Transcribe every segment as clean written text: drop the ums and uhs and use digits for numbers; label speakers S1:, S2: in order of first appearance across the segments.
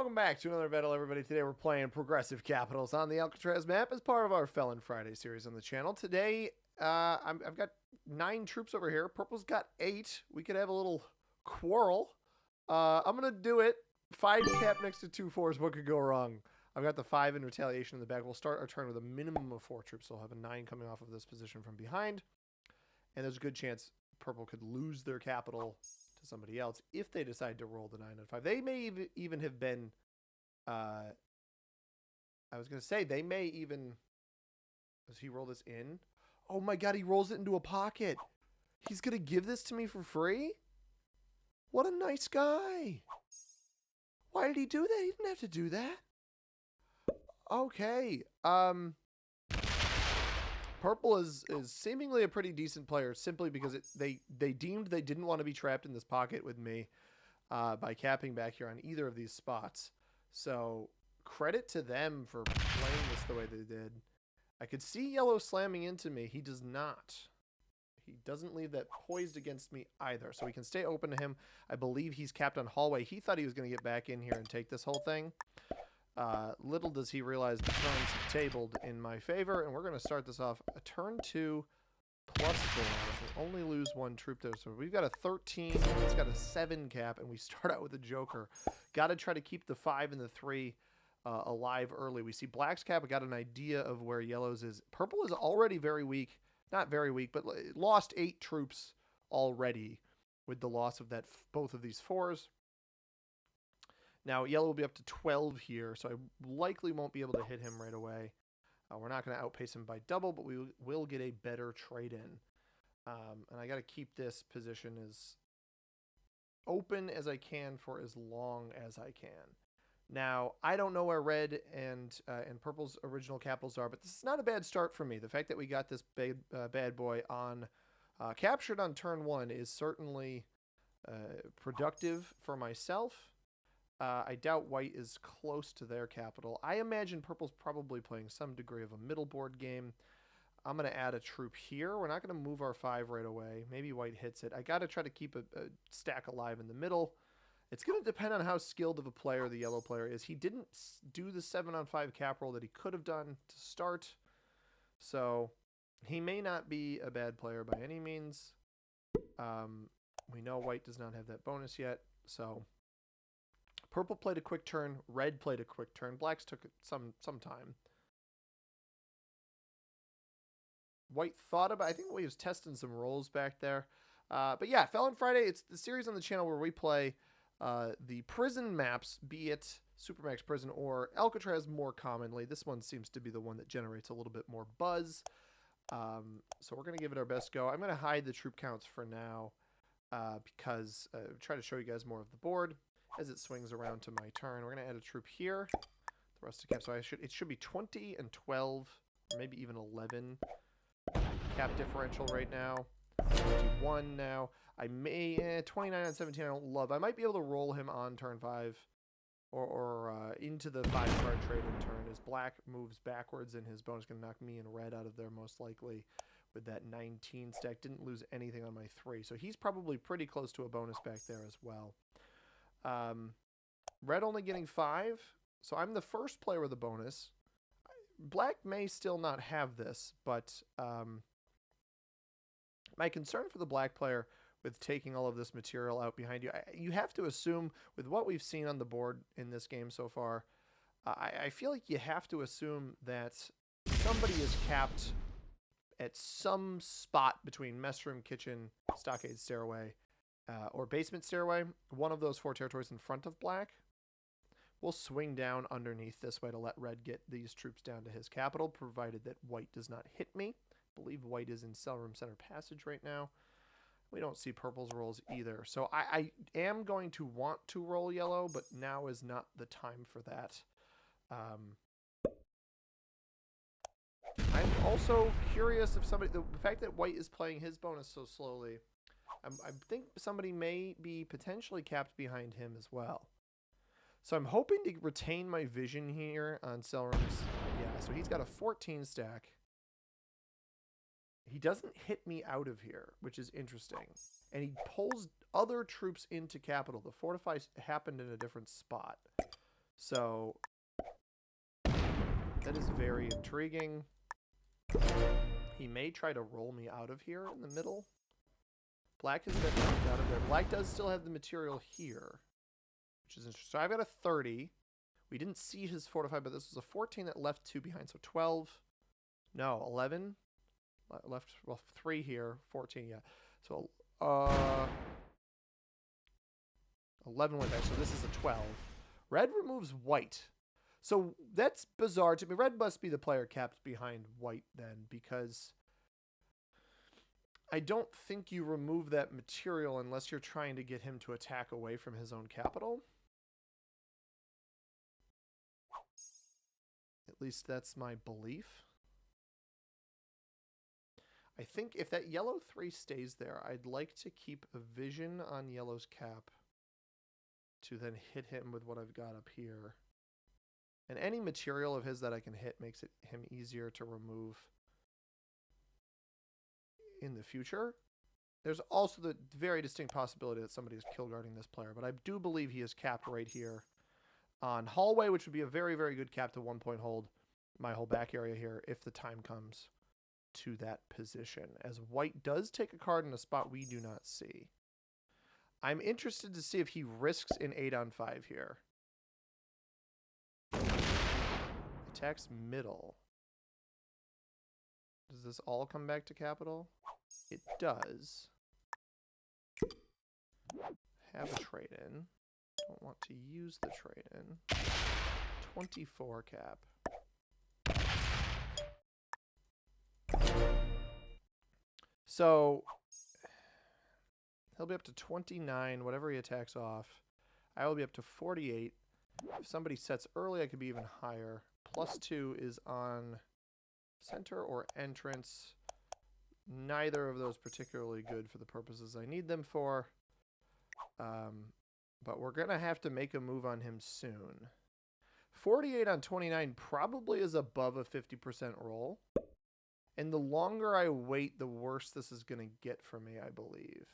S1: Welcome back to another battle, everybody. Today we're playing Progressive Capitals on the Alcatraz map as part of our Felon Friday series on the channel. Today, I've got 9 troops over here. Purple's got 8. We could have a little quarrel. I'm going to do it. 5 cap next to 2 4s. What could go wrong? I've got the 5 in retaliation in the back. We'll start our turn with a minimum of 4 troops. So we'll have a 9 coming off of this position from behind. And there's a good chance Purple could lose their capital to somebody else if they decide to roll the 9 and 5. They may even have been, I was going to say, they may even, does he roll this in? Oh my God, he rolls it into a pocket. He's going to give this to me for free? What a nice guy. Why did he do that? He didn't have to do that. Okay. Purple is seemingly a pretty decent player simply because they deemed they didn't want to be trapped in this pocket with me by capping back here on either of these spots. So credit to them for playing this the way they did. I could see yellow slamming into me. He does not. He doesn't leave that poised against me either. So we can stay open to him. I believe he's capped on hallway. He thought he was going to get back in here and take this whole thing. Little does he realize the turns have tabled in my favor, and we're going to start this off a turn 2 plus 4. We only lose 1 troop there, so we've got a 13, he's got a 7 cap, and we start out with a joker. Got to try to keep the 5 and the 3 alive early. We see black's cap. I got an idea of where yellow's is. Purple is already very weak. Not very weak, but lost 8 troops already with the loss of that both of these 4s. Now, yellow will be up to 12 here, so I likely won't be able to hit him right away. We're not going to outpace him by double, but we will get a better trade-in. And I got to keep this position as open as I can for as long as I can. Now, I don't know where red and purple's original capitals are, but this is not a bad start for me. The fact that we got this bad boy on captured on turn 1 is certainly productive for myself. I doubt white is close to their capital. I imagine purple's probably playing some degree of a middle board game. I'm going to add a troop here. We're not going to move our 5 right away. Maybe white hits it. I got to try to keep a stack alive in the middle. It's going to depend on how skilled of a player the yellow player is. He didn't do the 7-on-5 cap roll that he could have done to start. So he may not be a bad player by any means. We know white does not have that bonus yet. So purple played a quick turn. Red played a quick turn. Blacks took some time. White thought about, I think he was testing some rolls back there. But yeah, Felon Friday, it's the series on the channel where we play the prison maps, be it Supermax Prison or Alcatraz more commonly. This one seems to be the one that generates a little bit more buzz. So we're going to give it our best go. I'm going to hide the troop counts for now because try to show you guys more of the board as it swings around to my turn. We're going to add a troop here. The rest of cap. So it should be 20 and 12, or maybe even 11 cap differential right now. 21 now. I may 29 and 17 I don't love. I might be able to roll him on turn 5 or into the 5-card trade in turn as black moves backwards and his bonus can knock me and red out of there most likely with that 19 stack. Didn't lose anything on my 3. So he's probably pretty close to a bonus back there as well. Red only getting 5. So I'm the first player with a bonus. Black may still not have this, but my concern for the black player with taking all of this material out behind you, you have to assume with what we've seen on the board in this game so far, I feel like you have to assume that somebody is capped at some spot between mess room, kitchen, stockade stairway, or basement stairway. One of those 4 territories in front of black. We'll swing down underneath this way to let red get these troops down to his capital, provided that white does not hit me. I believe white is in cell room center passage right now. We don't see purple's rolls either. So I am going to want to roll yellow, but now is not the time for that. I'm also curious if somebody, the fact that white is playing his bonus so slowly, I think somebody may be potentially capped behind him as well. So I'm hoping to retain my vision here on cell rooms. Yeah, so he's got a 14 stack. He doesn't hit me out of here, which is interesting. And he pulls other troops into capital. The fortify happened in a different spot. So that is very intriguing. He may try to roll me out of here in the middle. Black has been knocked out of there. Black does still have the material here, which is interesting. So I've got a 30. We didn't see his fortified, but this was a 14 that left 2 behind. So 12. No, 11. Left, well, 3 here. 14, yeah. So 11 went back. So this is a 12. Red removes white. So that's bizarre to me. Red must be the player capped behind white then, because I don't think you remove that material unless you're trying to get him to attack away from his own capital. At least that's my belief. I think if that yellow 3 stays there, I'd like to keep a vision on yellow's cap to then hit him with what I've got up here. And any material of his that I can hit makes him easier to remove in the future. There's also the very distinct possibility that somebody is kill guarding this player, but I do believe he is capped right here on hallway, which would be a very, very good cap to 1-point hold my whole back area here if the time comes to that position, as white does take a card in a spot we do not see. I'm interested to see if he risks an 8-on-5 here. Attacks middle. Does this all come back to capital? It does. Have a trade-in. Don't want to use the trade-in. 24 cap. So he'll be up to 29, whatever he attacks off. I will be up to 48. If somebody sets early, I could be even higher. +2 is on center or entrance. Neither of those particularly good for the purposes I need them for. But we're going to have to make a move on him soon. 48 on 29 probably is above a 50% roll. And the longer I wait, the worse this is going to get for me, I believe.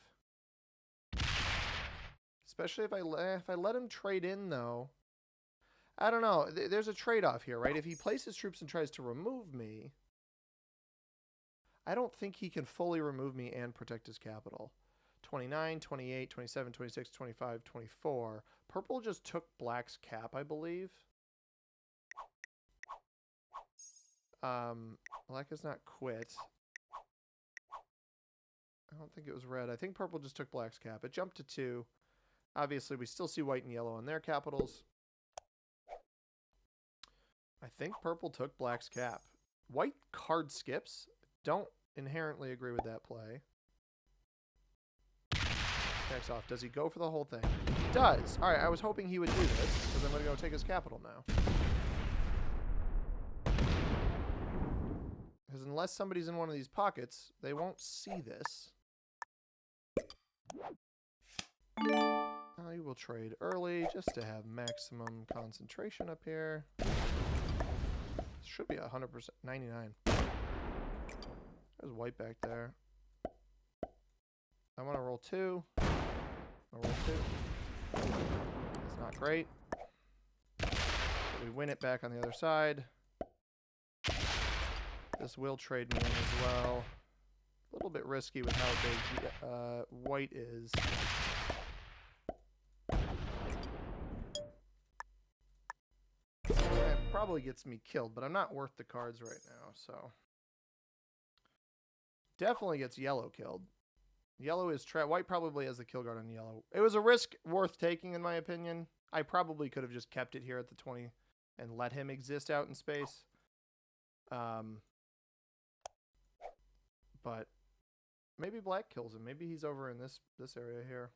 S1: Especially if I let him trade in, though. I don't know. There's a trade-off here, right? If he places troops and tries to remove me, I don't think he can fully remove me and protect his capital. 29, 28, 27, 26, 25, 24. Purple just took black's cap, I believe. Black has not quit. I don't think it was red. I think purple just took black's cap. It jumped to 2. Obviously, we still see white and yellow on their capitals. I think purple took black's cap. White card skips. Don't inherently agree with that play. Attacks off. Does he go for the whole thing? He does. All right, I was hoping he would do this, because I'm going to go take his capital now. Because unless somebody's in one of these pockets, they won't see this. I will trade early just to have maximum concentration up here. Should be 100%, 99. There's white back there. I want to roll 2. I'll roll 2. It's not great. But we win it back on the other side. This will trade me in as well. A little bit risky with how big white is. That probably gets me killed, but I'm not worth the cards right now, so. Definitely gets yellow killed. Yellow is trapped. White probably has the kill guard on yellow. It was a risk worth taking, in my opinion. I probably could have just kept it here at the 20 and let him exist out in space. But maybe black kills him. Maybe he's over in this area here.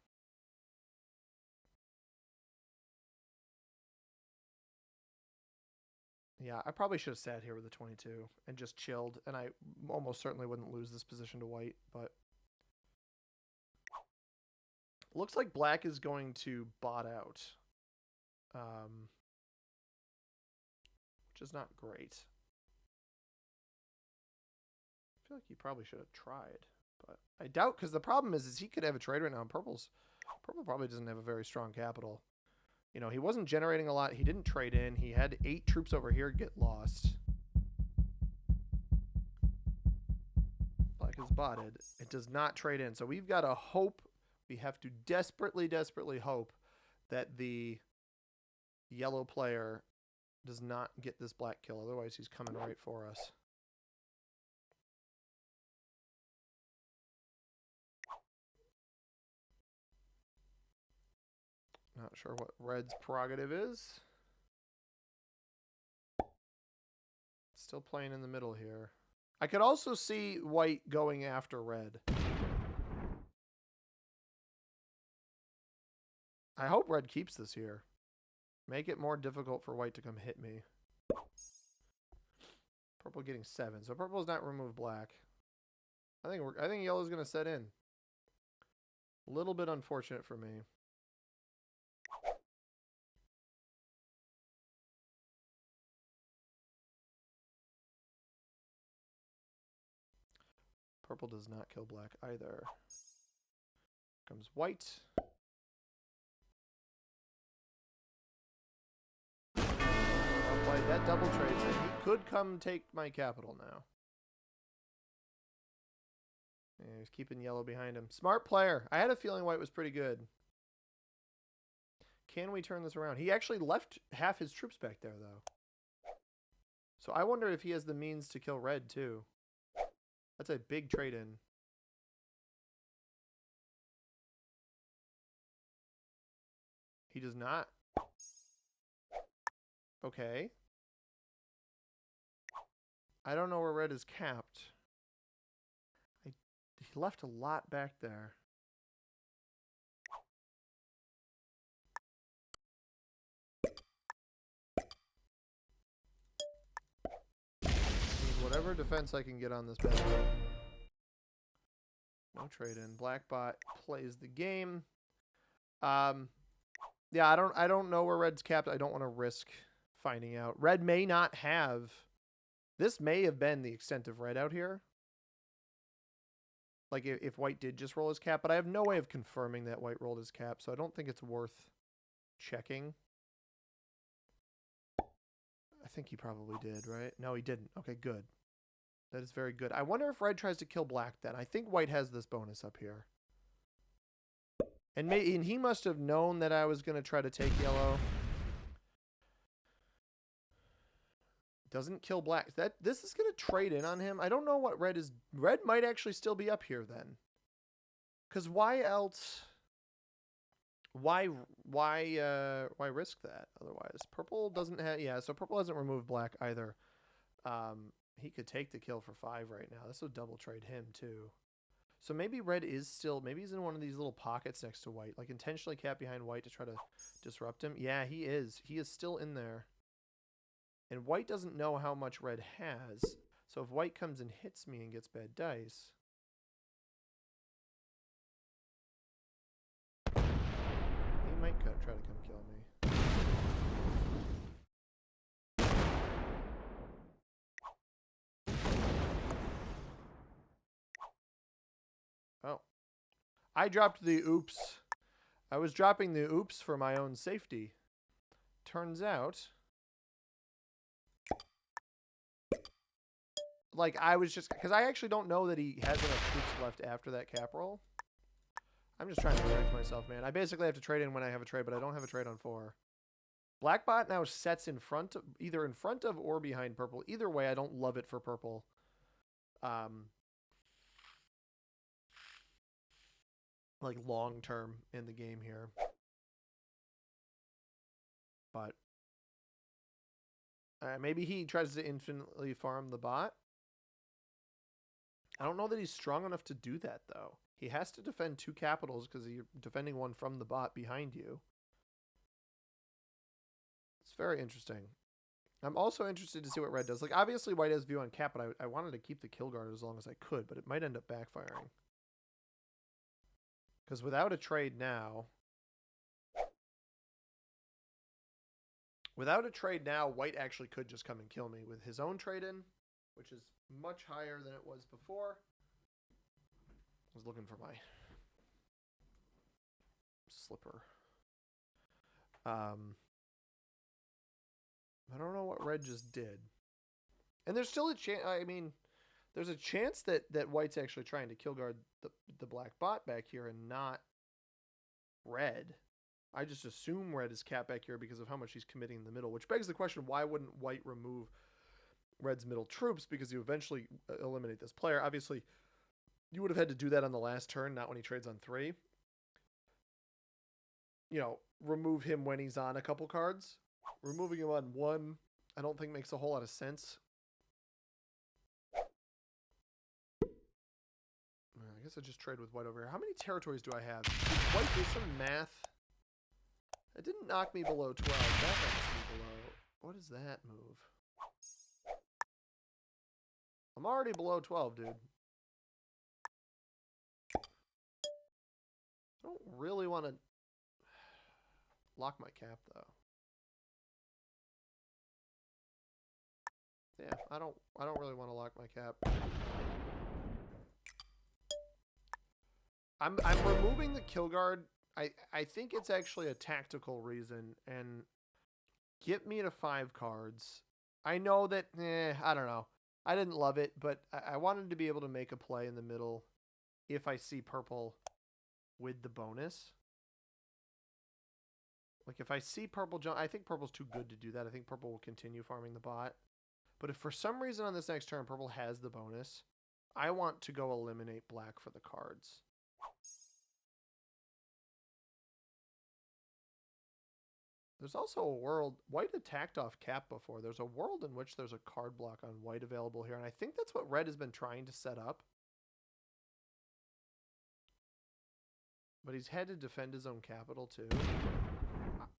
S1: Yeah, I probably should have sat here with the 22 and just chilled, and I almost certainly wouldn't lose this position to white, but looks like black is going to bot out, which is not great. I feel like he probably should have tried, but I doubt, because the problem is he could have a trade right now, and purple probably doesn't have a very strong capital. You know, he wasn't generating a lot. He didn't trade in. He had 8 troops over here get lost. Black is botted. It does not trade in. So we've got to hope. We have to desperately, desperately hope that the yellow player does not get this black kill. Otherwise, he's coming right for us. Not sure what red's prerogative is. Still playing in the middle here. I could also see white going after red. I hope red keeps this here. Make it more difficult for white to come hit me. Purple getting 7. So purple's not remove black. I think yellow's gonna set in. A little bit unfortunate for me. Purple does not kill black either. Comes white. That double trade, so he could come take my capital now. Yeah, he's keeping yellow behind him. Smart player. I had a feeling white was pretty good. Can we turn this around? He actually left half his troops back there, though. So I wonder if he has the means to kill red, too. That's a big trade-in. He does not. Okay. I don't know where red is capped. He left a lot back there. Need whatever defense I can get on this battle. No trade in. Blackbot plays the game. Yeah, I don't know where red's capped. I don't want to risk finding out. Red may not have. This may have been the extent of red out here. Like if white did just roll his cap, but I have no way of confirming that white rolled his cap, so I don't think it's worth checking. I think he probably did, right? No, he didn't. Okay, good. That is very good. I wonder if red tries to kill black then. I think white has this bonus up here. And he must have known that I was going to try to take yellow. Doesn't kill black. This is going to trade in on him. I don't know what red is. Red might actually still be up here then. Because why else? Why risk that otherwise? Purple doesn't have. Yeah, so purple hasn't removed black either. He could take the kill for 5 right now. This would double trade him too. So maybe red is still, maybe he's in one of these little pockets next to white, like intentionally capped behind white to try to disrupt him. Yeah, he is. He is still in there. And white doesn't know how much red has. So if white comes and hits me and gets bad dice, he might try to come kill me. Oh. I dropped the oops. I was dropping the oops for my own safety. Turns out, like, I was just, because I actually don't know that he has enough troops left after that cap roll. I'm just trying to protect myself, man. I basically have to trade in when I have a trade, but I don't have a trade on 4. Blackbot now sets in front of, either in front of or behind purple. Either way, I don't love it for purple. Like long term in the game here. But maybe he tries to infinitely farm the bot. I don't know that he's strong enough to do that, though. He has to defend 2 capitals because you're defending one from the bot behind you. It's very interesting. I'm also interested to see what red does. Like, obviously, white has view on cap, but I wanted to keep the kill guard as long as I could, but it might end up backfiring. Because without a trade now... white actually could just come and kill me with his own trade-in, which is much higher than it was before. I was looking for my slipper. I don't know what red just did. And there's still a chance. I mean, there's a chance that white's actually trying to kill guard the black bot back here and not red. I just assume red is capped back here because of how much he's committing in the middle, which begs the question, why wouldn't white remove red's middle troops? Because you eventually eliminate this player. Obviously, you would have had to do that on the last turn, not when he trades on 3. You know, remove him when he's on a couple cards. Removing him on 1, I don't think makes a whole lot of sense. I guess I just trade with white over here. How many territories do I have? Did white do some math? It didn't knock me below 12. That knocks me below. What is that move? I'm already below 12, dude. I don't really want to lock my cap, though. Yeah, I don't really want to lock my cap. I'm removing the kill guard. I think it's actually a tactical reason and get me to 5 cards. I know that I don't know. I didn't love it, but I wanted to be able to make a play in the middle if I see purple with the bonus. Like if I see purple jump, I think purple's too good to do that. I think purple will continue farming the bot. But if for some reason on this next turn purple has the bonus, I want to go eliminate black for the cards. There's also a world, white attacked off cap before. There's a world in which there's a card block on white available here, and I think that's what red has been trying to set up. But he's had to defend his own capital too.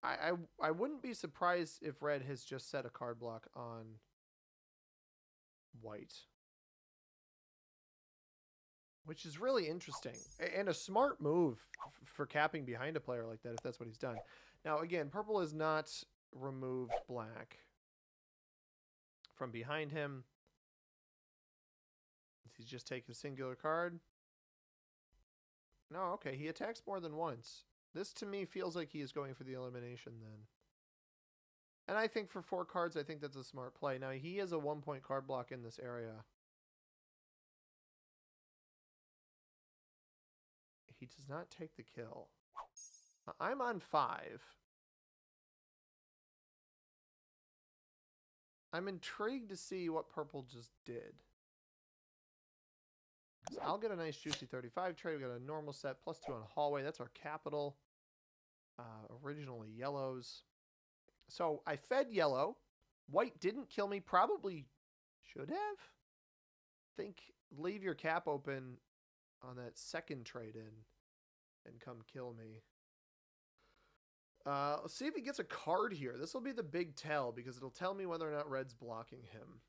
S1: I wouldn't be surprised if red has just set a card block on white. Which is really interesting. And a smart move for capping behind a player like that, if that's what he's done. Now, again, purple has not removed black from behind him. Does he just take a singular card? No, okay. He attacks more than once. This, to me, feels like he is going for the elimination then. And I think for 4 cards, I think that's a smart play. Now, he has a 1-point card block in this area. He does not take the kill. I'm on 5. I'm intrigued to see what purple just did. So I'll get a nice juicy 35 trade. We got a normal set, +2 on hallway. That's our capital. Originally yellows. So I fed yellow. White didn't kill me. Probably should have. Think leave your cap open on that second trade in and come kill me. Let's see if he gets a card here. This will be the big tell because it'll tell me whether or not red's blocking him.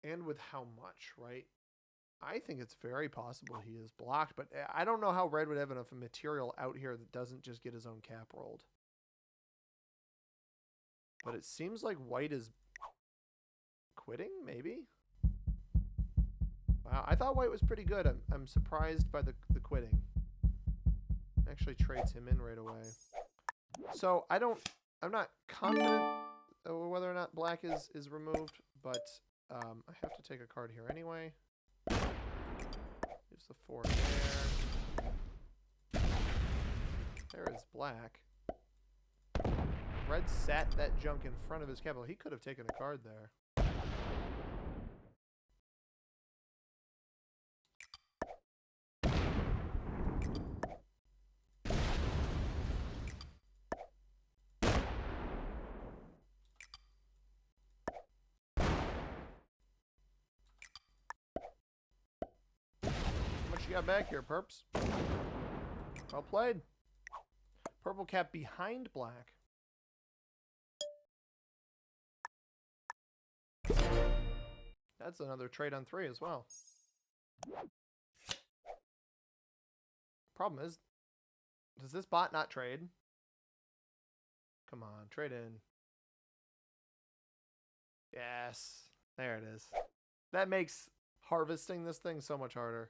S1: And with how much, right? I think it's very possible he is blocked, but I don't know how red would have enough material out here that doesn't just get his own cap rolled. But it seems like white is quitting, maybe? Wow, I thought white was pretty good. I'm surprised by the quitting. Actually trades him in right away. So I'm not confident whether or not black is removed, but I have to take a card here anyway. Use the 4 there. There is black. Red sat that junk in front of his capital. He could have taken a card there. What you got back here, perps? Well played. Purple cap behind black. That's another trade on 3 as well. Problem is, does this bot not trade? Come on, trade in. Yes, there it is. That makes harvesting this thing so much harder.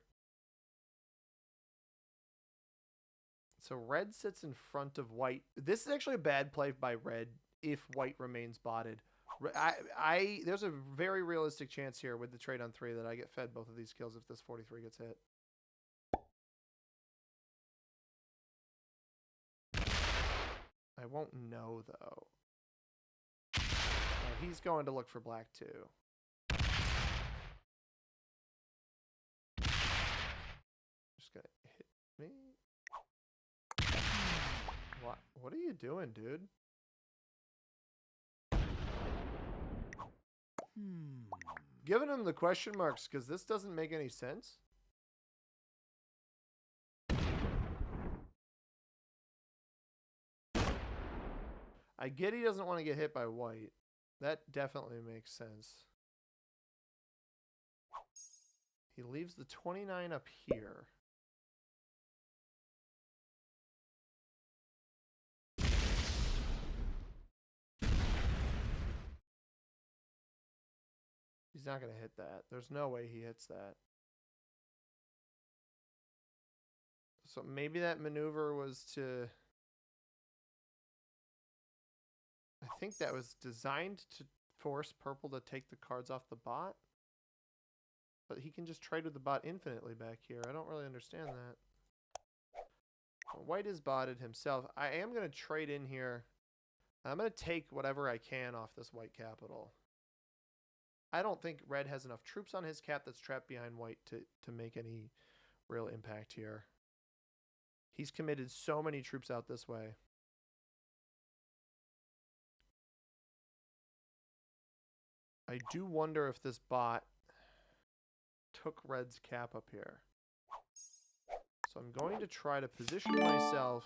S1: So red sits in front of white. This is actually a bad play by red if white remains botted. There's a very realistic chance here with the trade on 3 that I get fed both of these kills if this 43 gets hit. I won't know, though. He's going to look for black, too. Just gonna hit me. What are you doing, dude? Giving him the question marks because this doesn't make any sense. I get he doesn't want to get hit by white. That definitely makes sense. He leaves the 29 up here. He's not going to hit that. There's no way he hits that. So maybe that maneuver was to... I think that was designed to force purple to take the cards off the bot. But he can just trade with the bot infinitely back here. I don't really understand that. Well, white is botted himself. I am going to trade in here. I'm going to take whatever I can off this white capital. I don't think red has enough troops on his cap that's trapped behind white to make any real impact here. He's committed so many troops out this way. I do wonder if this bot took red's cap up here. So I'm going to try to position myself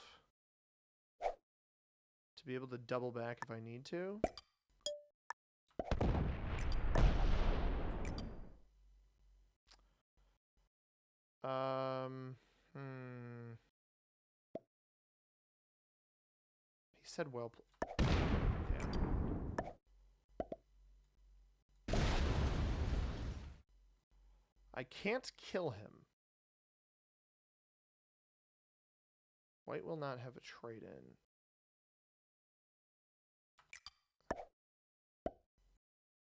S1: to be able to double back if I need to. He said well played. Yeah. I can't kill him. White will not have a trade in.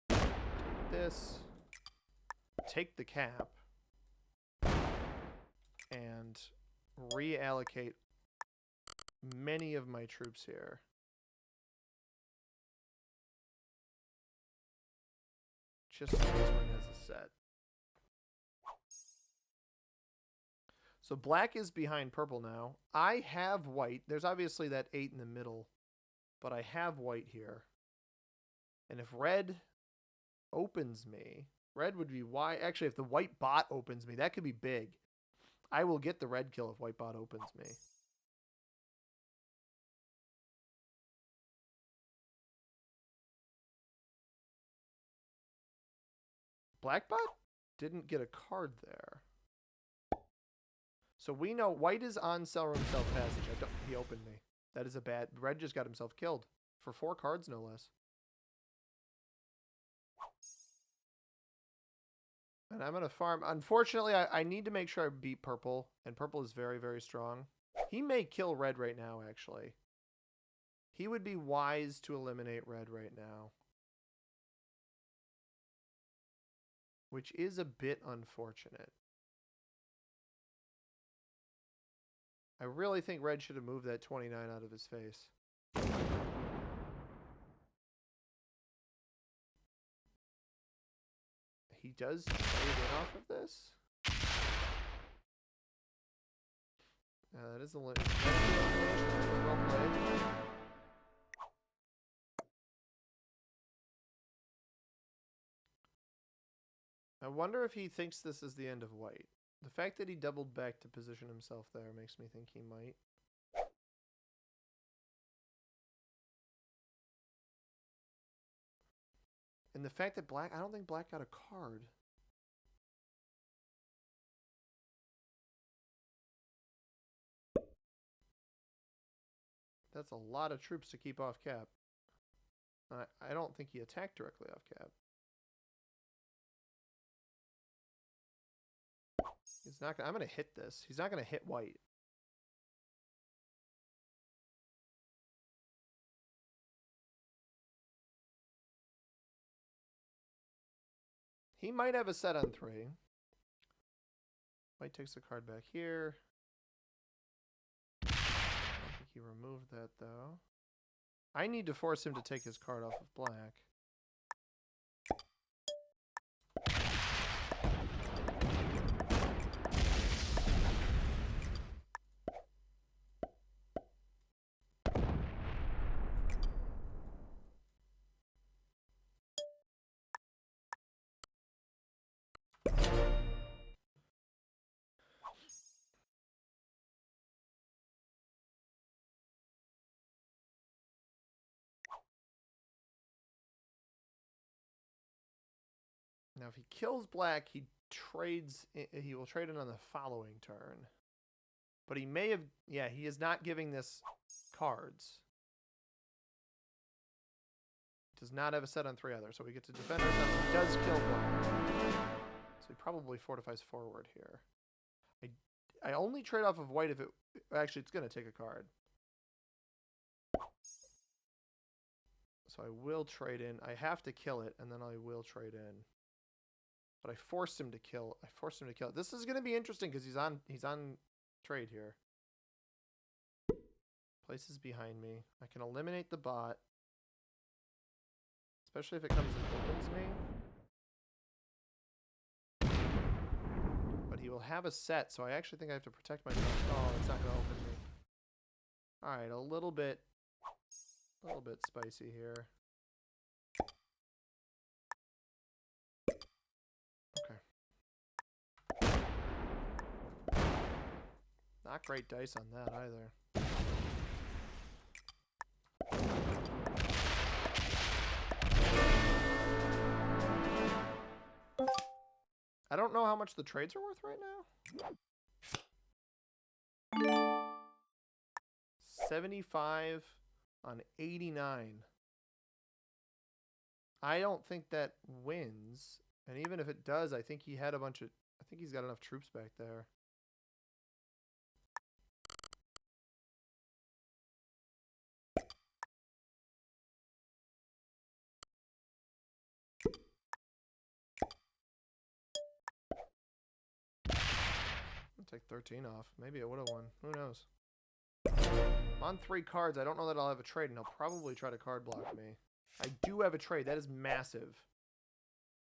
S1: Take this. Take the cap. And reallocate many of my troops here. Just so this one has a set. So black is behind purple now. I have white. There's obviously that 8 in the middle, but I have white here. And if red opens me, red would be wide. Actually, if the white bot opens me, that could be big. I will get the red kill if white bot opens me. Black bot didn't get a card there. So we know white is on cell room self passage. He opened me. That is a bad... Red just got himself killed. For 4 cards, no less. And I'm going to farm. Unfortunately, I need to make sure I beat purple. And purple is very, very strong. He may kill red right now, actually. He would be wise to eliminate red right now. Which is a bit unfortunate. I really think red should have moved that 29 out of his face. He does trade in off of this. That is a well played. I wonder if he thinks this is the end of white. The fact that he doubled back to position himself there makes me think he might. And the fact that black... I don't think black got a card. That's a lot of troops to keep off cap. I don't think he attacked directly off cap. He's not gonna... I'm going to hit this. He's not going to hit white. He might have a set on 3. White takes the card back here. I don't think he removed that, though. I need to force him to take his card off of black. Now, if he kills black, he will trade it on the following turn. But he may have, yeah, he is not giving this cards. Does not have a set on 3 other, so we get to defend ourselves. He does kill black. So he probably fortifies forward here. I only trade off of white if it, actually it's going to take a card. So I will trade in. I have to kill it, and then I will trade in. But I forced him to kill. I forced him to kill it. This is going to be interesting because he's on trade here. Places behind me. I can eliminate the bot. Especially if it comes and opens me. But he will have a set, so I actually think I have to protect myself. Oh, it's not going to open me. Alright, a little bit spicy here. Okay. Not great dice on that either. I don't know how much the trades are worth right now. 75 on 89. I don't think that wins. And even if it does, I think he had a bunch of... I think he's got enough troops back there. I'll take 13 off. Maybe I would have won. Who knows? I'm on 3 cards. I don't know that I'll have a trade, and he'll probably try to card block me. I do have a trade. That is massive.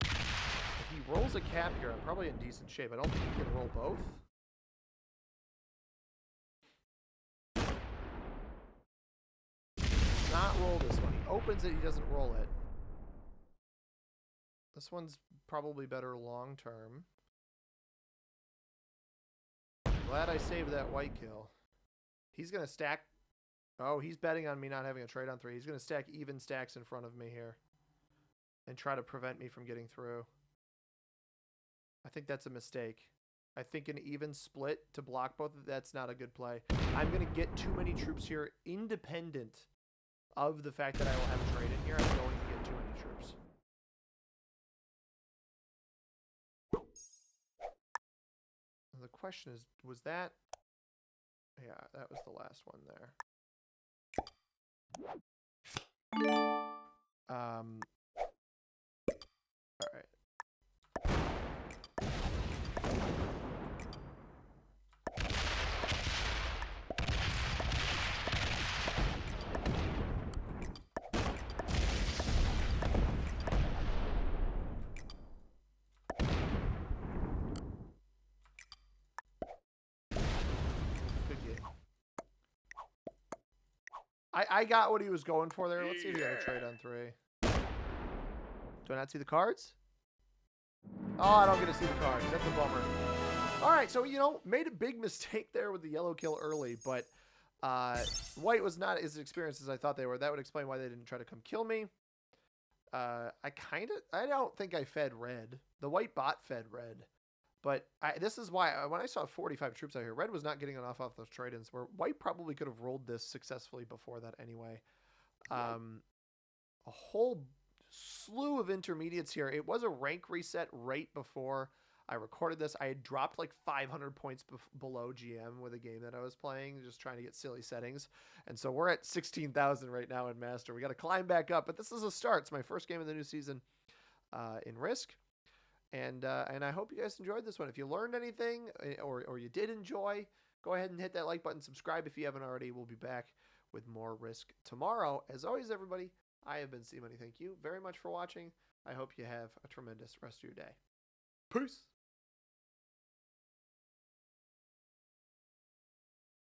S1: If he rolls a cap here, I'm probably in decent shape. I don't think he can roll both. Not roll this one. He opens it, he doesn't roll it. This one's probably better long term. Glad I saved that white kill. He's going to stack. Oh, he's betting on me not having a trade on 3. He's going to stack even stacks in front of me here and try to prevent me from getting through. I think that's a mistake. I think an even split to block both, that's not a good play. I'm going to get too many troops here independent of the fact that I will have a trade in here. I'm going to get too many troops. The question is, was that... Yeah, that was the last one there. All right. I got what he was going for there. Let's see if he had a trade on 3. Do I not see the cards? Oh, I don't get to see the cards. That's a bummer. All right, so, you know, made a big mistake there with the yellow kill early, but white was not as experienced as I thought they were. That would explain why they didn't try to come kill me. I don't think I fed red. The white bot fed red. But this is why, when I saw 45 troops out here, red was not getting enough off those trade-ins, where white probably could have rolled this successfully before that anyway. A whole slew of intermediates here. It was a rank reset right before I recorded this. I had dropped like 500 points below GM with a game that I was playing, just trying to get silly settings. And so we're at 16,000 right now in Master. We got to climb back up, but this is a start. It's my first game of the new season in Risk. And I hope you guys enjoyed this one. If you learned anything or you did enjoy, go ahead and hit that like button. Subscribe if you haven't already. We'll be back with more Risk tomorrow. As always, everybody, I have been C Money. Thank you very much for watching. I hope you have a tremendous rest of your day. Peace.